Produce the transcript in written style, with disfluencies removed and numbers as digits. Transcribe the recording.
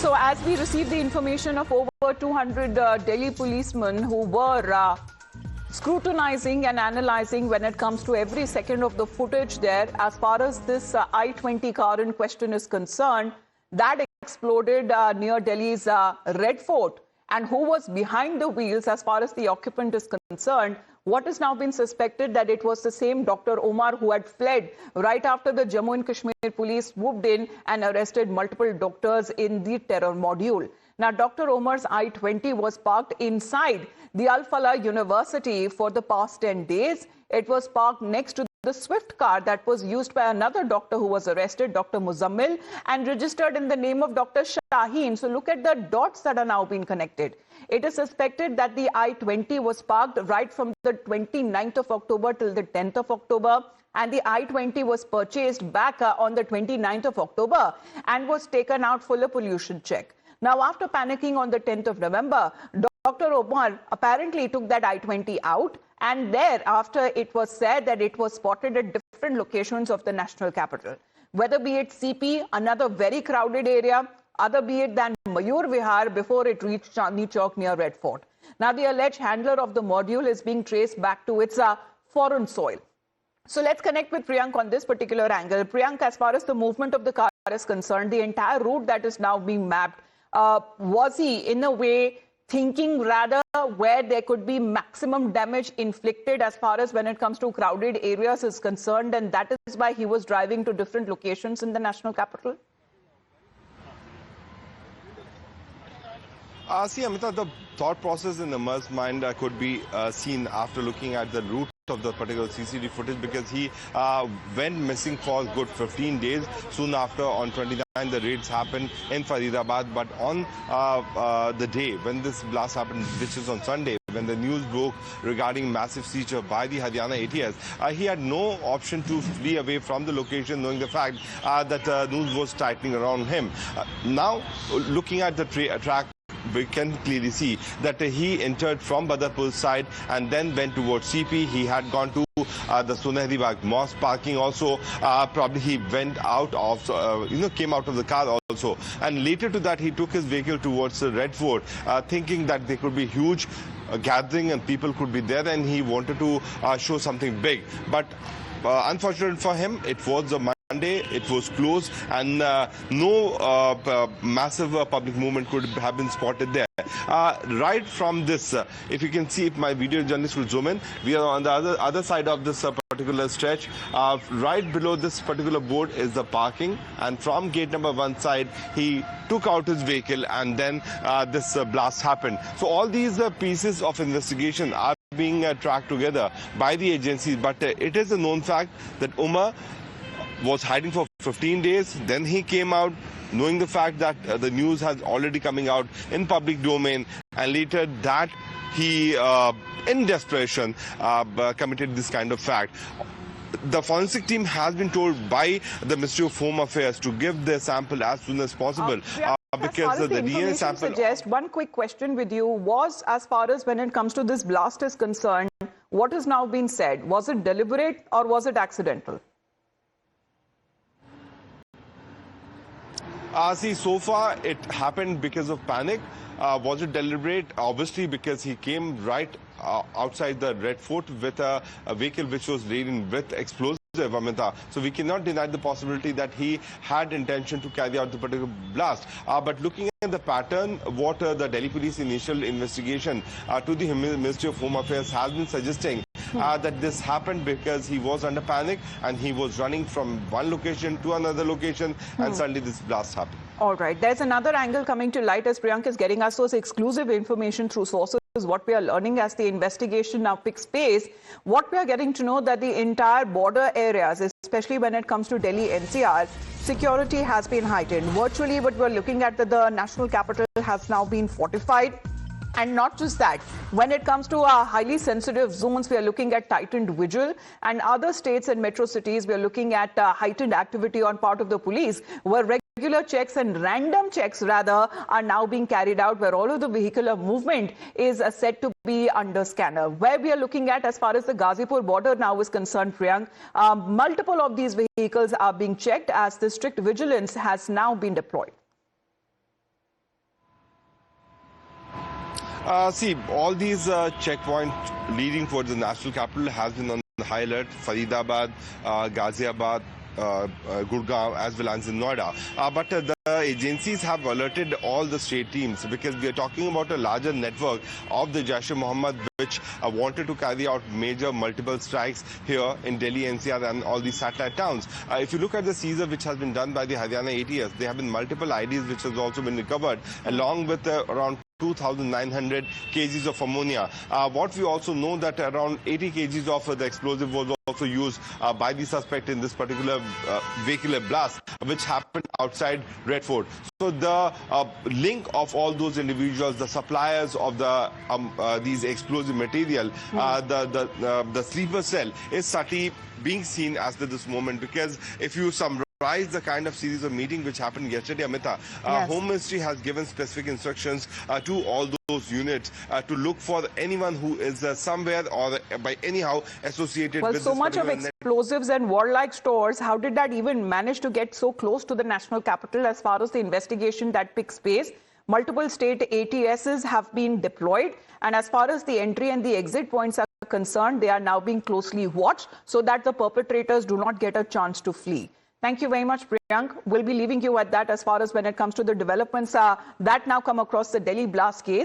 So as we received the information of over 200 Delhi policemen who were scrutinizing and analyzing when it comes to every second of the footage there, as far as this I-20 car in question is concerned, that exploded near Delhi's Red Fort. And who was behind the wheels as far as the occupant is concerned? What has now been suspected that it was the same Dr. Omar who had fled right after the Jammu and Kashmir police swooped in and arrested multiple doctors in the terror module. Now, Dr. Omar's I-20 was parked inside the Al-Falah University for the past 10 days. It was parked next to the Swift car that was used by another doctor who was arrested, Dr. Muzammil, and registered in the name of Dr. Shaheen. So look at the dots that are now being connected. It is suspected that the I-20 was parked right from the 29th of October till the 10th of October. And the I-20 was purchased back on the 29th of October and was taken out for a pollution check. Now, after panicking on the 10th of November, Dr. Omar apparently took that I-20 out, and thereafter it was said that it was spotted at different locations of the national capital, whether be it CP, another very crowded area, other be it than Mayur Vihar before it reached Chandni Chowk near Red Fort. Now, the alleged handler of the module is being traced back to its foreign soil. So let's connect with Priyank on this particular angle. Priyank, as far as the movement of the car is concerned, the entire route that is now being mapped, was he in a way thinking rather where there could be maximum damage inflicted as far as when it comes to crowded areas is concerned, and that is why he was driving to different locations in the national capital? See, Amita, the thought process in Amar's mind could be seen after looking at the route of the particular CCTV footage, because he went missing for a good 15 days. Soon after, on 29, the raids happened in Faridabad. But on the day when this blast happened, which is on Sunday, when the news broke regarding massive seizure by the Haryana ATS, he had no option to flee away from the location, knowing the fact that news was tightening around him. Now, looking at the track, we can clearly see that he entered from Badarpur side and then went towards CP. He had gone to the Sunehri Bagh Mosque parking also. Probably he went out of, came out of the car also. And later to that, he took his vehicle towards the Red Fort, thinking that there could be huge gathering and people could be there, and he wanted to show something big. But unfortunately for him, it was a Monday, it was closed, and no massive public movement could have been spotted there. Right from this, if you can see, if my video journalist will zoom in, we are on the other side of this particular stretch. Right below this particular board is the parking, and from gate number 1 side, he took out his vehicle, and then this blast happened. So all these pieces of investigation are being tracked together by the agencies, but it is a known fact that Umar was hiding for 15 days. Then he came out, knowing the fact that the news has already coming out in public domain, and later that he, in desperation, committed this kind of fact. The forensic team has been told by the Ministry of Home Affairs to give their sample as soon as possible. Because the DNA sample... Suggest one quick question with you was, as far as when it comes to this blast is concerned, what has now been said? Was it deliberate or was it accidental? See, so far it happened because of panic. Was it deliberate? Obviously, because he came right outside the Red Fort with a vehicle which was laden with explosives. So we cannot deny the possibility that he had intention to carry out the particular blast. But looking at the pattern, what the Delhi police initial investigation to the Ministry of Home Affairs has been suggesting that this happened because he was under panic and he was running from one location to another location, and suddenly this blast happened. All right. There's another angle coming to light as Priyank is getting us those exclusive information through sources. What we are learning as the investigation now picks pace, what we are getting to know that the entire border areas, especially when it comes to Delhi NCR, security has been heightened. Virtually what we're looking at, that the national capital has now been fortified. And not just that, when it comes to our highly sensitive zones, we are looking at tightened vigil, and other states and metro cities, we are looking at heightened activity on part of the police, where regular checks and random checks rather are now being carried out, where all of the vehicular movement is said to be under scanner. Where we are looking at, as far as the Ghazipur border now is concerned, Priyank, multiple of these vehicles are being checked as the strict vigilance has now been deployed. See, all these checkpoints leading towards the national capital has been on high alert. Faridabad, Ghaziabad, Gurgaon as well as in Noida. But the agencies have alerted all the state teams because we are talking about a larger network of the Jaish-e-Mohammed which wanted to carry out major multiple strikes here in Delhi, NCR and all these satellite towns. If you look at the seizure which has been done by the Haryana ATS, there have been multiple IDs which has also been recovered along with around 2,900 kgs of ammonia. What we also know that around 80 kgs of the explosive was also used by the suspect in this particular vehicular blast, which happened outside Red Fort. So the link of all those individuals, the suppliers of the these explosive material, the sleeper cell is certainly being seen as this moment, because if you summarize the kind of series of meeting which happened yesterday, Amita, Yes. Home Ministry has given specific instructions to all those units to look for anyone who is somewhere or by anyhow associated Well, with so this much of particular explosives and warlike stores, how did that even manage to get so close to the national capital as far as the investigation that picks pace? Multiple state ATSs have been deployed, and as far as the entry and the exit points are concerned, they are now being closely watched so that the perpetrators do not get a chance to flee. Thank you very much, Priyank. We'll be leaving you at that as far as when it comes to the developments that now come across the Delhi blast case.